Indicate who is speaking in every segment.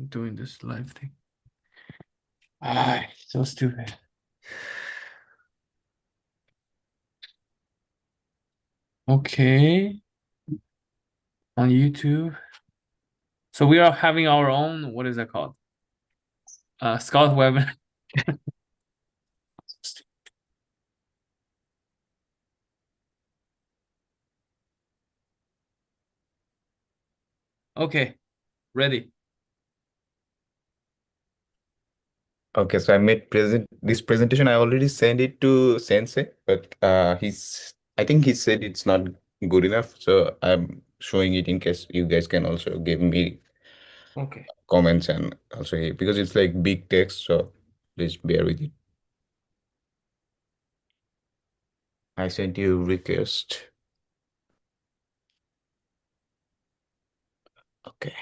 Speaker 1: doing this live thing. Ah, so stupid. Okay. On YouTube. So we are having our own, what is that called? Scout web. Okay, ready.
Speaker 2: Okay, so I made this presentation. I already sent it to Sensei, but I think he said it's not good enough. So I'm showing it in case you guys can also give me
Speaker 1: Okay.
Speaker 2: comments and also because it's like big text, so please bear with it. I sent you request. Okay.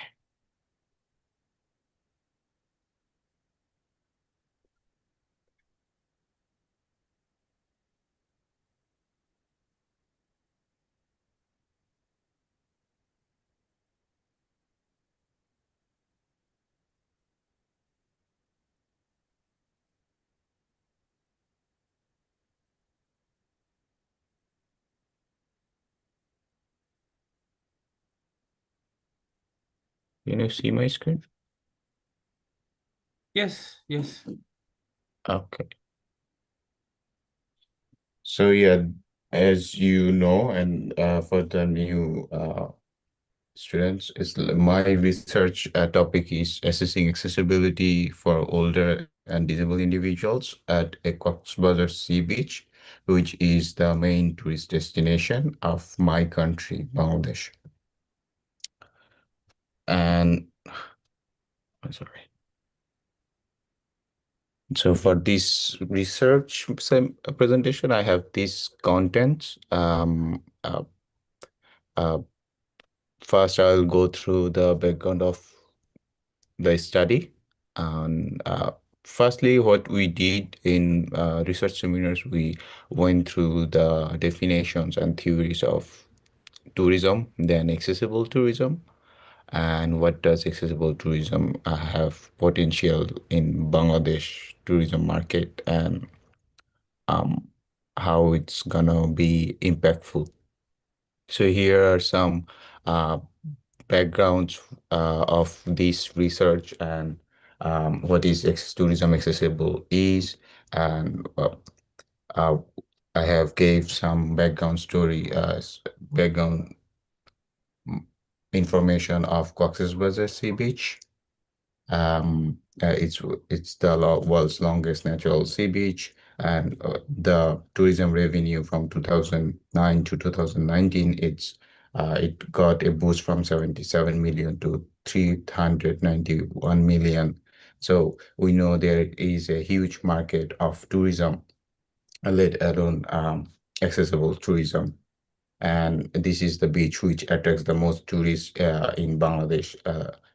Speaker 2: Can you see my screen?
Speaker 1: Yes, yes.
Speaker 2: Okay. So yeah, as you know, and for the new students, my research topic is assessing accessibility for older and disabled individuals at a Cox's Sea Beach, which is the main tourist destination of my country, Bangladesh. And I'm sorry. So for this research presentation, I have these contents. Uh, First, I'll go through the background of the study. And firstly, what we did in research seminars, we went through the definitions and theories of tourism, then accessible tourism, and what does accessible tourism have potential in Bangladesh tourism market, and um, how it's gonna be impactful. So here are some uh, backgrounds of this research and what is tourism accessible is, and uh, I have gave some background story, background mm, information of Cox's Bazar Sea Beach. It's the world's longest natural sea beach, and the tourism revenue from 2009 to 2019, it got a boost from 77 million to 391 million. So we know there is a huge market of tourism, let alone accessible tourism. And this is the beach which attracts the most tourists in Bangladesh,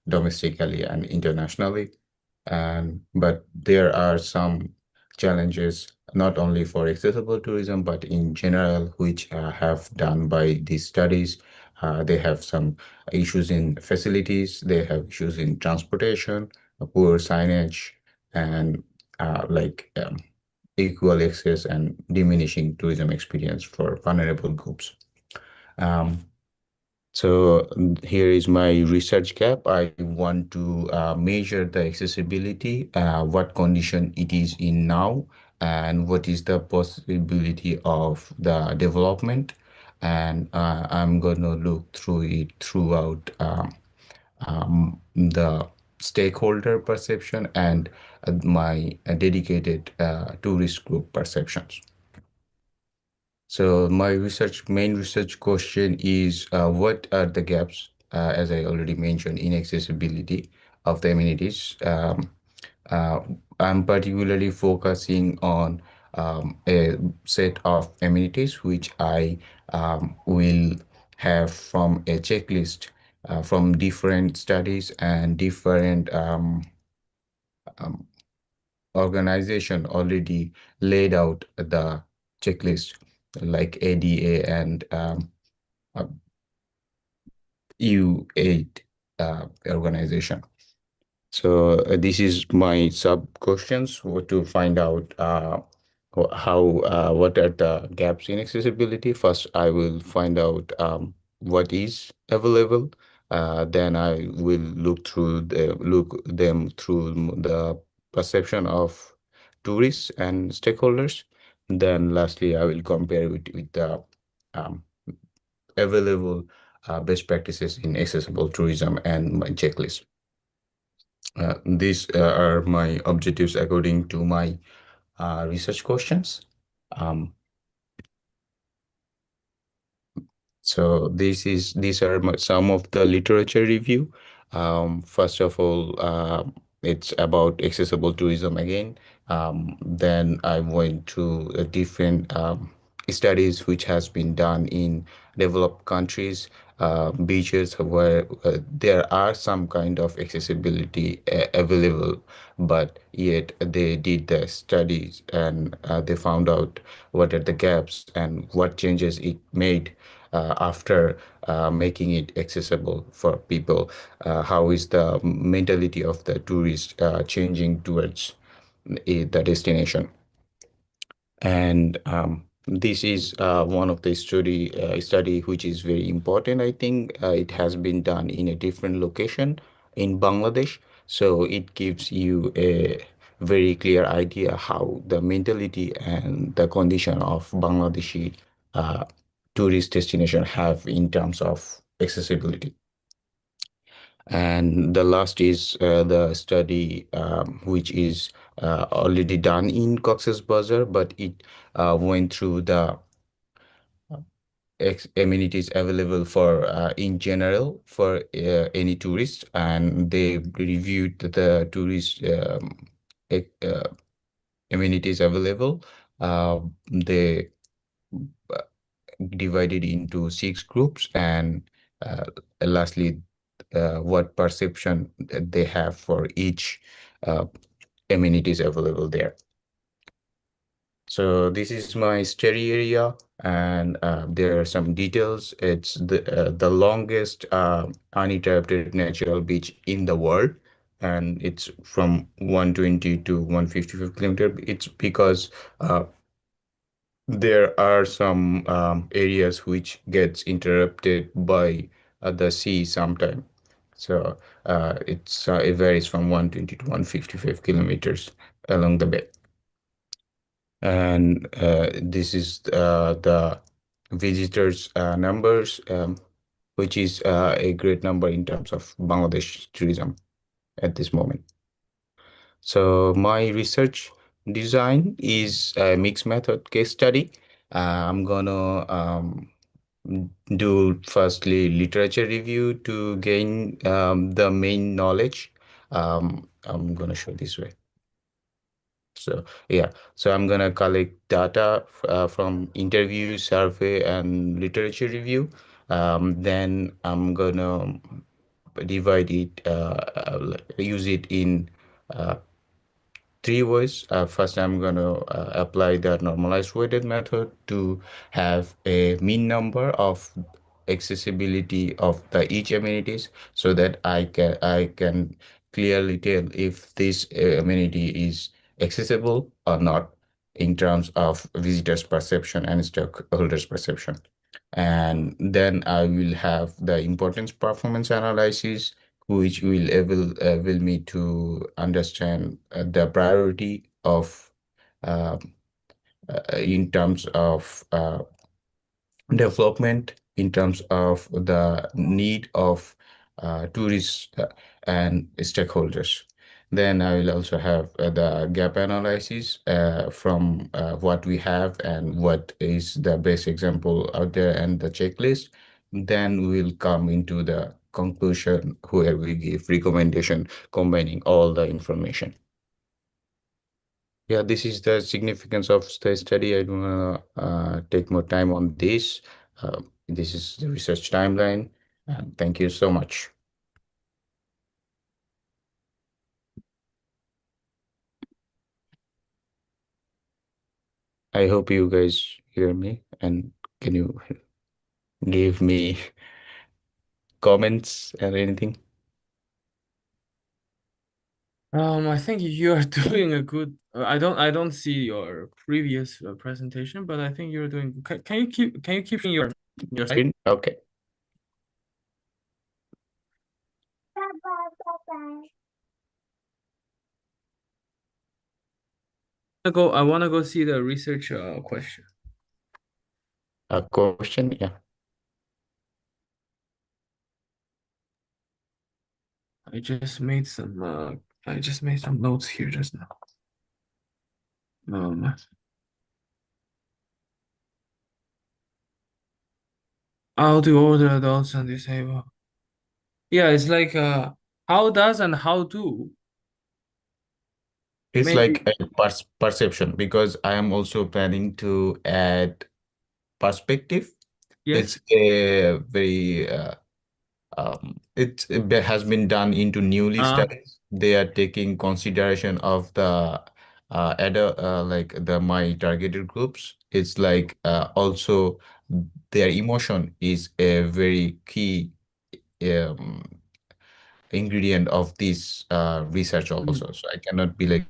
Speaker 2: domestically and internationally. And but there are some challenges not only for accessible tourism but in general, which have done by these studies. They have some issues in facilities, they have issues in transportation, poor signage, and equal access and diminishing tourism experience for vulnerable groups. Um, here is my research gap. I want to measure the accessibility, what condition it is in now, and what is the possibility of the development. And I'm going to look through it throughout the stakeholder perception and my dedicated tourist group perceptions. So my main research question is what are the gaps, as I already mentioned, in accessibility of the amenities. Uh, I'm particularly focusing on a set of amenities which I will have from a checklist from different studies and different um, organization already laid out the checklist like ADA and U8 organization. So this is my sub questions to find out how what are the gaps in accessibility. First, I will find out what is available. Then I will look them through the perception of tourists and stakeholders. Then lastly, I will compare it with the um, available best practices in accessible tourism and my checklist. These are my objectives according to my research questions. Um, so these are some of the literature review. First of all, it's about accessible tourism again. Then I went to different studies which has been done in developed countries, beaches where there are some kind of accessibility available, but yet they did the studies and they found out what are the gaps and what changes it made after making it accessible for people. How is the mentality of the tourist changing towards the destination? And this is one of the study which is very important. I think it has been done in a different location in Bangladesh, so it gives you a very clear idea how the mentality and the condition of Bangladeshi uh, tourist destination have in terms of accessibility. And the last is the study which is already done in Cox's Bazar, but it went through the amenities available for in general for any tourist, and they reviewed the tourist e- uh, amenities available. They divided into six groups, and uh, lastly, what perception they have for each uh, amenities available there. So this is my study area, and there are some details. It's the longest uninterrupted natural beach in the world, and it's from 120 to 155 kilometer. It's because there are some areas which gets interrupted by the sea sometime. So it varies from 120 to 155 kilometers along the bay. And this is the visitors numbers, which is a great number in terms of Bangladesh tourism at this moment. So my research design is a mixed method case study. I'm gonna do firstly literature review to gain the main knowledge. I'm gonna show this way. So yeah, so I'm gonna collect data from interview, survey, and literature review. Then I'm gonna divide it, use it in uh, three ways. First, I'm going to apply the normalized weighted method to have a mean number of accessibility of the each amenities, so that I can clearly tell if this amenity is accessible or not in terms of visitors' perception and stakeholders' perception. And then I will have the importance performance analysis, which will able me to understand the priority of uh, in terms of development, in terms of the need of tourists and stakeholders. Then I will also have the gap analysis from what we have and what is the best example out there and the checklist. Then we'll come into the conclusion where we give recommendation combining all the information. Yeah, this is the significance of the study. I don't want to take more time on this. This is the research timeline. Thank you so much. I hope you guys hear me, and can you give me comments or anything?
Speaker 1: I think you're doing a good. I don't see your previous presentation, but I think you're doing. Can you keep in your side?
Speaker 2: Screen? Okay.
Speaker 1: I wanna go see the research question.
Speaker 2: A question? Yeah.
Speaker 1: I just made some. I just made some notes here just now. Um, how to order adults and disabled. Yeah, it's like how does and how do.
Speaker 2: It's
Speaker 1: Maybe
Speaker 2: like a perception because I am also planning to add perspective.
Speaker 1: yes.
Speaker 2: It's a very it has been done into newly
Speaker 1: Uh,
Speaker 2: studies. They are taking consideration of the like the my targeted groups. It's like also their emotion is a very key um, ingredient of this research
Speaker 1: mm,
Speaker 2: also. So I cannot be like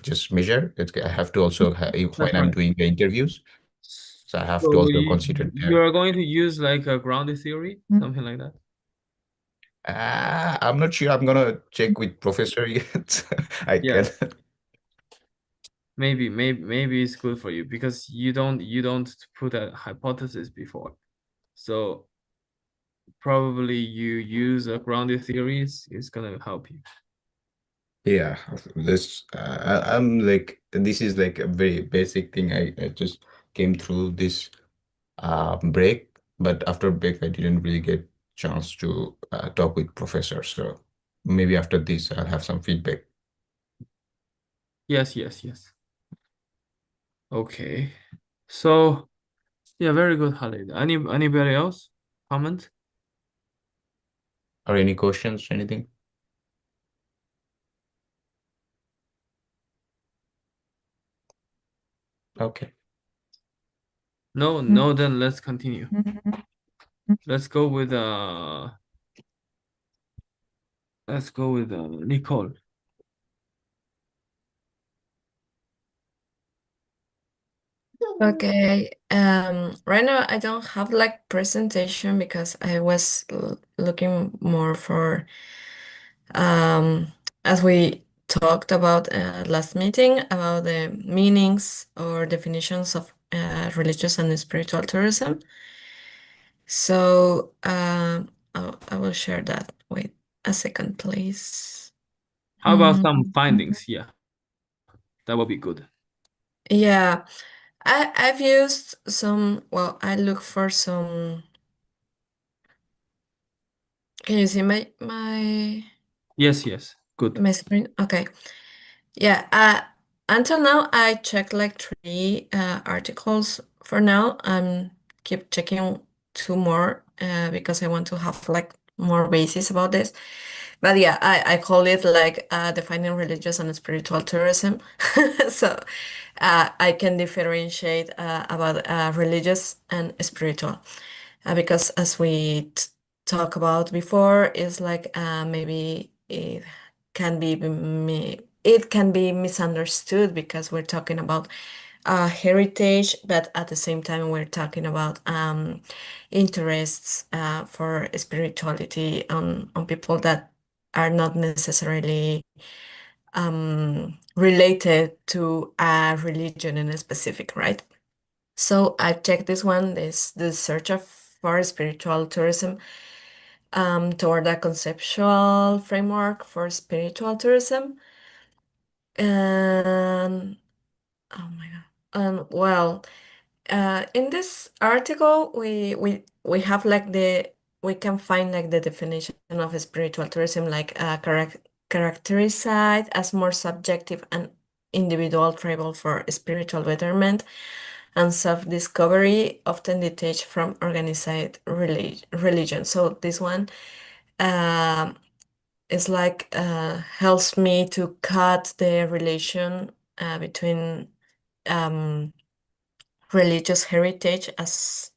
Speaker 2: just measure. I have to also
Speaker 1: that's
Speaker 2: when I'm
Speaker 1: right.
Speaker 2: doing the interviews, so I have to
Speaker 1: So
Speaker 2: also
Speaker 1: you
Speaker 2: consider
Speaker 1: you
Speaker 2: their.
Speaker 1: are going to use like a grounded theory, something like that.
Speaker 2: I'm not sure. I'm gonna check with professor yet. I
Speaker 1: Yeah,
Speaker 2: can.
Speaker 1: maybe it's good for you because you don't put a hypothesis before. So probably you use a grounded theories is gonna help you.
Speaker 2: Yeah, this I'm like this is like a very basic thing. I just came through this break, but after break I didn't really get chance to talk with professor. So maybe after this I'll have some feedback.
Speaker 1: Yes, yes, yes. Okay. So yeah, very good, Khalid. Anybody else comment?
Speaker 2: Or any questions, anything? Okay.
Speaker 1: No, no, then let's continue. Let's go with Nicole.
Speaker 3: Okay. Right now I don't have like presentation because I was looking more for as we talked about last meeting about the meanings or definitions of religious and spiritual tourism. So I will share that. Wait a second, please.
Speaker 1: How about
Speaker 3: Mm,
Speaker 1: some findings? Yeah, that would be good.
Speaker 3: yeah, I've used some. Well, I look for some. Can you see
Speaker 1: Yes, yes, good.
Speaker 3: my screen? Okay. Yeah. Until now, I checked like three articles for now. I'm keep checking two more because I want to have like more basis about this. But yeah, I call it like defining religious and spiritual tourism. So I can differentiate about religious and spiritual because as we talked about before, is like maybe it can be misunderstood because we're talking about heritage, but at the same time we're talking about interests for spirituality on people that are not necessarily related to a religion in a specific, right? So I checked this one, this the search of for spiritual tourism toward a conceptual framework for spiritual tourism. And oh my God. Well, in this article, we have like we can find like the definition of spiritual tourism, like characterized as more subjective and individual travel for spiritual betterment and self-discovery, often detached from organized religion. So this one um, is like helps me to cut the relation between um, religious heritage as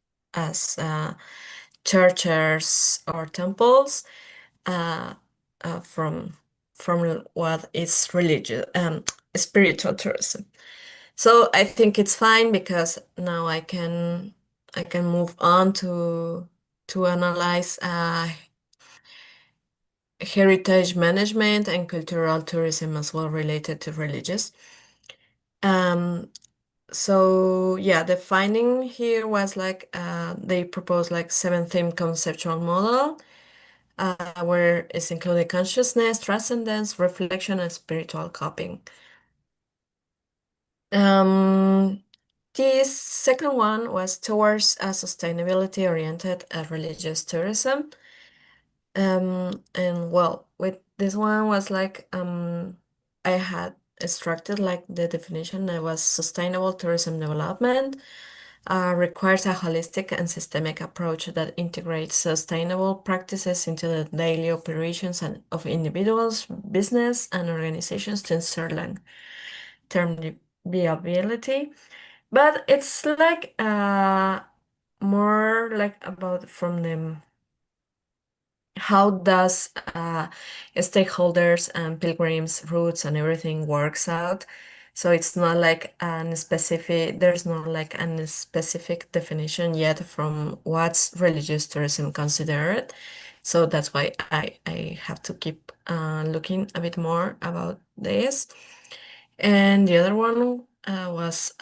Speaker 3: churches or temples uh, from from what is religious spiritual tourism. So I think it's fine because now I can move on to analyze heritage management and cultural tourism as well related to religious. Um, so yeah, the finding here was like they proposed like 7 theme conceptual model where it's included consciousness, transcendence, reflection, and spiritual coping. This second one was towards a sustainability-oriented religious tourism. And well, with this one was like I had extracted like the definition that was sustainable tourism development requires a holistic and systemic approach that integrates sustainable practices into the daily operations of individuals, business, and organizations to ensure long-term viability. But it's like more like about from the how does stakeholders and pilgrims routes and everything works out. So it's not like there's not like a specific definition yet from what's religious tourism considered. So that's why I have to keep looking a bit more about this. And the other one was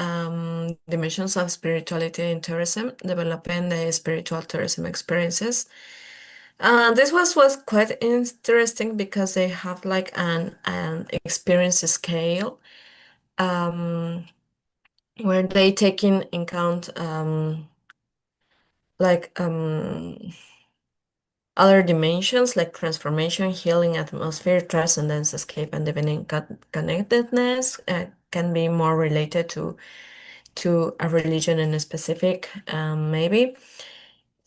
Speaker 3: dimensions of spirituality in tourism, developing the spiritual tourism experiences. This was quite interesting because they have like an experience scale um, where they take in account like other dimensions like transformation, healing, atmosphere, transcendence, escape, and divine connectedness can be more related to a religion in a specific, maybe.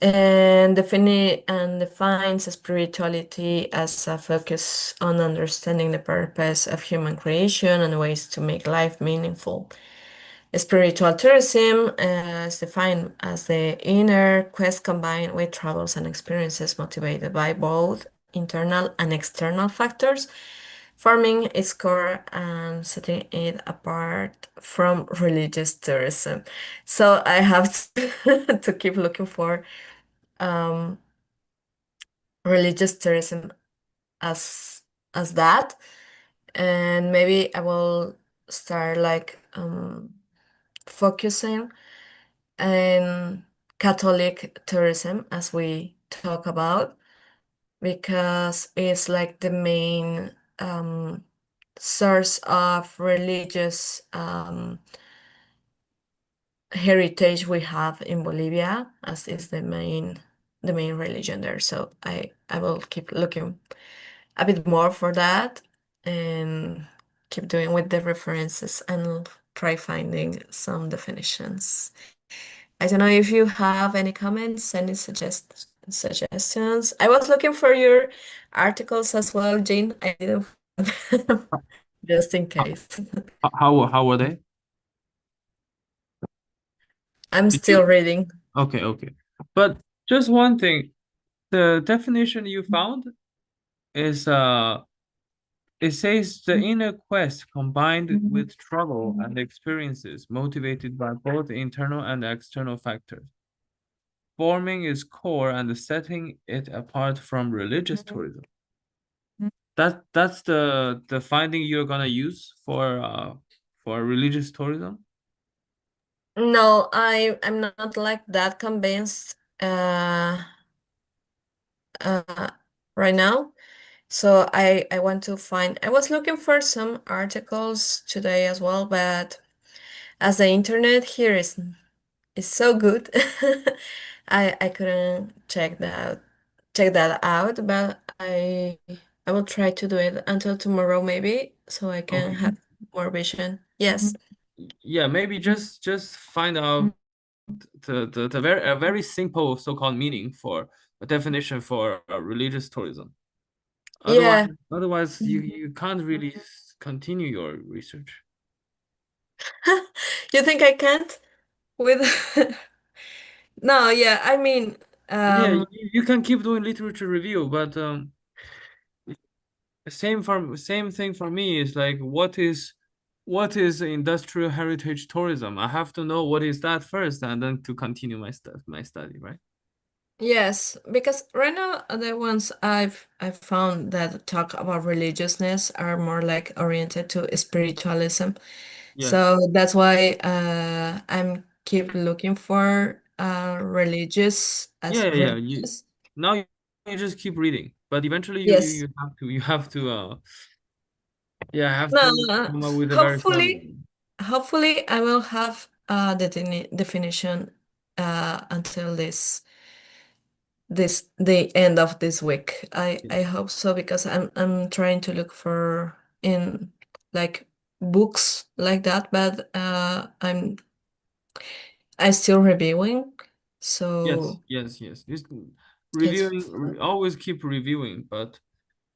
Speaker 3: And defines spirituality as a focus on understanding the purpose of human creation and ways to make life meaningful. Spiritual tourism is defined as the inner quest combined with travels and experiences motivated by both internal and external factors, forming its core and setting it apart from religious tourism. So I have to keep looking for um, religious tourism as that, and maybe I will start like focusing on Catholic tourism as we talk about because it's like the main source of religious heritage we have in Bolivia, as is the main religion there. So I will keep looking a bit more for that and keep doing with the references and try finding some definitions. I don't know if you have any comments, any suggestions. I was looking for your articles as well, Jean. I didn't find them, just in case.
Speaker 1: How were they?
Speaker 3: I'm
Speaker 1: Did
Speaker 3: still
Speaker 1: you?
Speaker 3: reading.
Speaker 1: Okay, okay. But just one thing, the definition you found is it says the inner quest combined with travel and experiences motivated by both internal and external factors, forming its core and setting it apart from religious tourism. That's the finding you're gonna use for religious tourism?
Speaker 3: No, I'm not like that convinced uh, right now. So I want to find. I was looking for some articles today as well, but as the internet here is so good, I couldn't check that out. But I will try to do it until tomorrow maybe, so I can
Speaker 1: Okay.
Speaker 3: have more vision. Yes.
Speaker 1: Yeah, maybe just find out the very simple so-called meaning for a definition for religious tourism. Otherwise,
Speaker 3: Yeah.
Speaker 1: otherwise you can't really continue your research.
Speaker 3: You think I can't with No, yeah, I mean,
Speaker 1: Yeah,
Speaker 3: um
Speaker 1: you can keep doing literature review, but same thing for me is like what is industrial heritage tourism? I have to know what is that first and then to continue my study, right?
Speaker 3: Yes, because right now the ones I've found that talk about religiousness are more like oriented to spiritualism.
Speaker 1: Yes.
Speaker 3: So that's why I'm keep looking for religious
Speaker 1: Yeah,
Speaker 3: as
Speaker 1: yeah, yeah. You
Speaker 3: religious.
Speaker 1: now you just keep reading, but eventually
Speaker 3: Yes.
Speaker 1: you have to have
Speaker 3: No,
Speaker 1: to come up with a very solid
Speaker 3: hopefully,
Speaker 1: one.
Speaker 3: hopefully I will have the definition until the end of this week. I
Speaker 1: Yes.
Speaker 3: hope so because I'm trying to look for in like books like that, but I still reviewing,
Speaker 1: Yes,
Speaker 3: so
Speaker 1: yes, yes. Just
Speaker 3: it's
Speaker 1: reviewing, always keep reviewing, but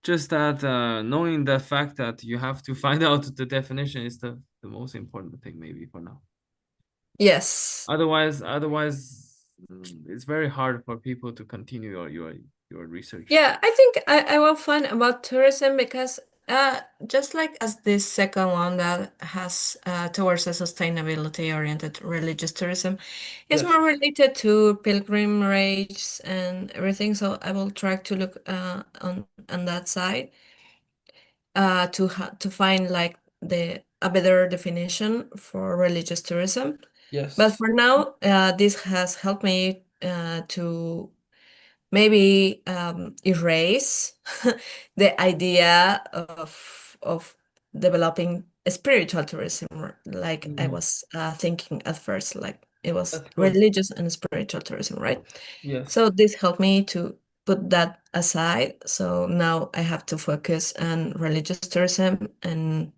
Speaker 1: just that knowing the fact that you have to find out the definition is the most important thing maybe for now.
Speaker 3: yes.
Speaker 1: Otherwise, it's very hard for people to continue your research.
Speaker 3: Yeah, I think I will find about tourism because just like as this second one that has towards a sustainability oriented religious tourism, it's
Speaker 1: Yes.
Speaker 3: more related to pilgrimages and everything. So I will try to look on that side to find like the a better definition for religious tourism. But
Speaker 1: Yes.
Speaker 3: for now, this has helped me to maybe erase the idea of developing a spiritual tourism like I
Speaker 1: Mhm.
Speaker 3: was thinking at first, like it was
Speaker 1: That's good.
Speaker 3: religious and spiritual tourism, right?
Speaker 1: Yes.
Speaker 3: So this helped me to put that aside. So now I have to focus on religious tourism and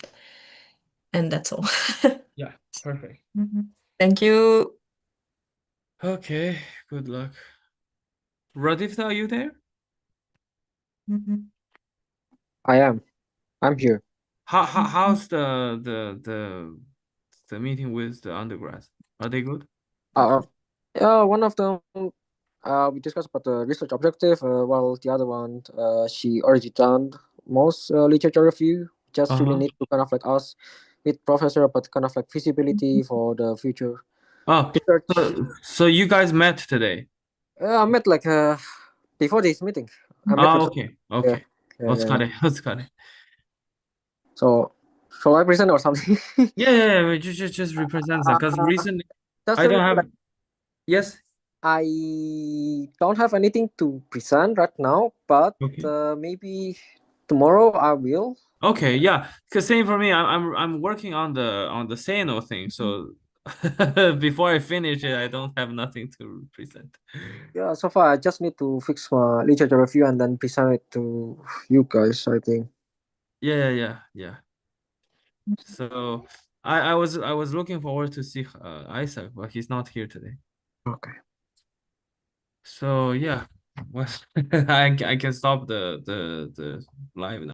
Speaker 3: that's all.
Speaker 1: Yeah. Perfect.
Speaker 3: Thank you.
Speaker 1: Okay. Good luck. Radifta, are you there?
Speaker 4: I am. I'm here.
Speaker 1: How's the meeting with the undergrads? Are they good?
Speaker 4: Uh, one of them, we discussed about the research objective, while the other one, she already done most literature review. Just really
Speaker 1: Uh-huh.
Speaker 4: need to kind of like ask with professor about kind of like feasibility for the future
Speaker 1: Oh,
Speaker 4: research.
Speaker 1: so you guys met today?
Speaker 4: I met like before this meeting. I met with
Speaker 1: Okay,
Speaker 4: yeah,
Speaker 1: okay.
Speaker 4: yeah, yeah, yeah.
Speaker 1: Otskare.
Speaker 4: So, shall I present or something?
Speaker 1: Yeah, just represents that because
Speaker 4: uh,
Speaker 1: recently
Speaker 4: just
Speaker 1: I don't
Speaker 4: like
Speaker 1: have. Yes.
Speaker 4: I don't have anything to present right now, but
Speaker 1: Okay.
Speaker 4: maybe tomorrow I will.
Speaker 1: Okay, yeah. Because same for me. I'm working on the Seno thing, so before I finish it, I don't have nothing to present.
Speaker 4: Yeah, so far I just need to fix my literature review and then present it to you guys, I think.
Speaker 1: Yeah. So I was looking forward to see Isaac, but he's not here today.
Speaker 4: Okay.
Speaker 1: So yeah, well, I can stop the live now.